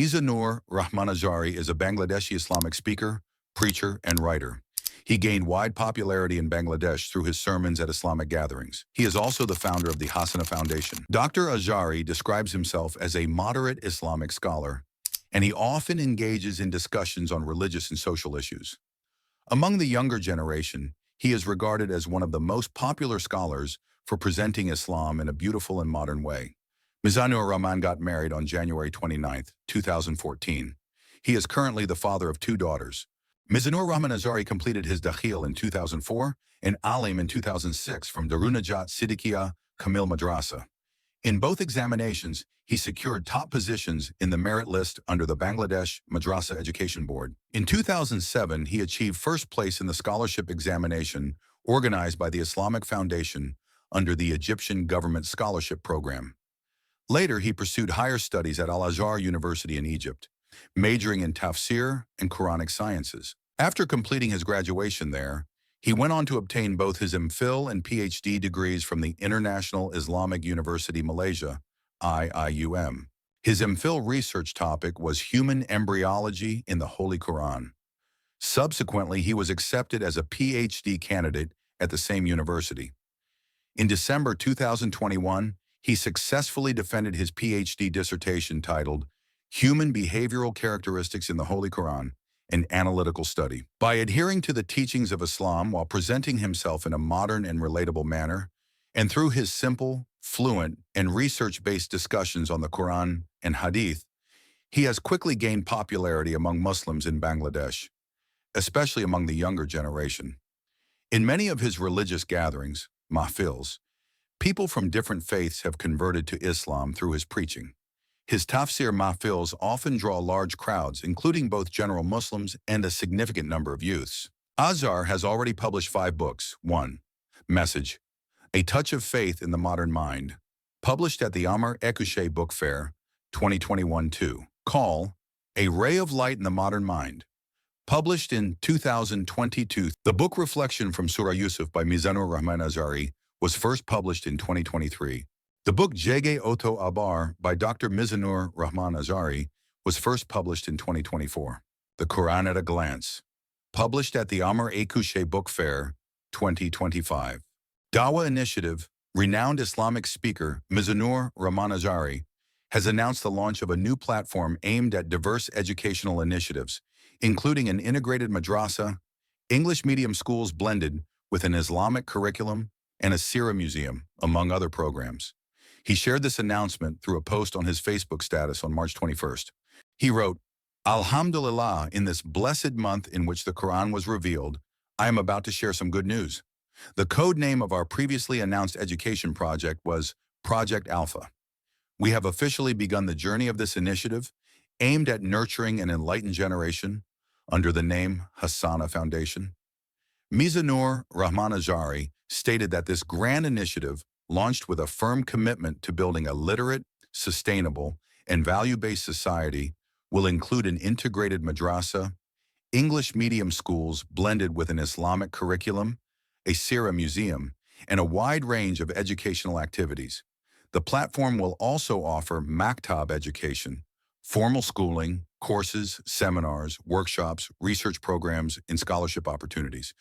Mizanur Rahmanazari is a Bangladeshi Islamic speaker, preacher, and writer. He gained wide popularity in Bangladesh through his sermons at Islamic gatherings. He is also the founder of the Hasana Foundation. Dr. Azari describes himself as a moderate Islamic scholar, and he often engages in discussions on religious and social issues. Among the younger generation, he is regarded as one of the most popular scholars for presenting Islam in a beautiful and modern way. Mizanur Rahman got married on January 29, 2014. He is currently the father of two daughters. Mizanur Rahman Azari completed his Dakhil in 2004 and Alim in 2006 from Darunajat Siddiqiyah Kamil Madrasa. In both examinations, he secured top positions in the merit list under the Bangladesh Madrasa Education Board. In 2007, he achieved first place in the scholarship examination organized by the Islamic Foundation under the Egyptian Government Scholarship Program. Later, he pursued higher studies at Al-Azhar University in Egypt, majoring in tafsir and Quranic sciences. After completing his graduation there, he went on to obtain both his MPhil and PhD degrees from the International Islamic University Malaysia, IIUM. His MPhil research topic was human embryology in the Holy Quran. Subsequently, he was accepted as a PhD candidate at the same university. In December 2021, he successfully defended his PhD dissertation titled Human Behavioral Characteristics in the Holy Quran, an Analytical Study. By adhering to the teachings of Islam while presenting himself in a modern and relatable manner, and through his simple, fluent, and research-based discussions on the Quran and Hadith, he has quickly gained popularity among Muslims in Bangladesh, especially among the younger generation. In many of his religious gatherings, mahfils, people from different faiths have converted to Islam through his preaching. His tafsir mahfils often draw large crowds, including both general Muslims and a significant number of youths. Azhar has already published 5 books. 1. Message: A Touch of Faith in the Modern Mind, published at the Amar Ekushe Book Fair, 2021. 2. Call: A Ray of Light in the Modern Mind, published in 2022. The book Reflection from Surah Yusuf by Mizanur Rahman Azari was first published in 2023. The book Jege Oto Abar by Dr. Mizanur Rahman Azari was first published in 2024. The Quran at a Glance, published at the Amar Ekushe Book Fair, 2025. Dawa Initiative, renowned Islamic speaker Mizanur Rahman Azari has announced the launch of a new platform aimed at diverse educational initiatives, including an integrated madrasa, English medium schools blended with an Islamic curriculum, and a Sira museum, among other programs. He shared this announcement through a post on his Facebook status on March 21st. He wrote, Alhamdulillah, in this blessed month in which the Quran was revealed, I am about to share some good news. The code name of our previously announced education project was Project Alpha. We have officially begun the journey of this initiative, aimed at nurturing an enlightened generation, under the name Hasana Foundation. Mizanur Rahman Azari stated that this grand initiative, launched with a firm commitment to building a literate, sustainable, and value-based society, will include an integrated madrasa, English medium schools blended with an Islamic curriculum, a Sira museum, and a wide range of educational activities. The platform will also offer maktab education, formal schooling, courses, seminars, workshops, research programs, and scholarship opportunities.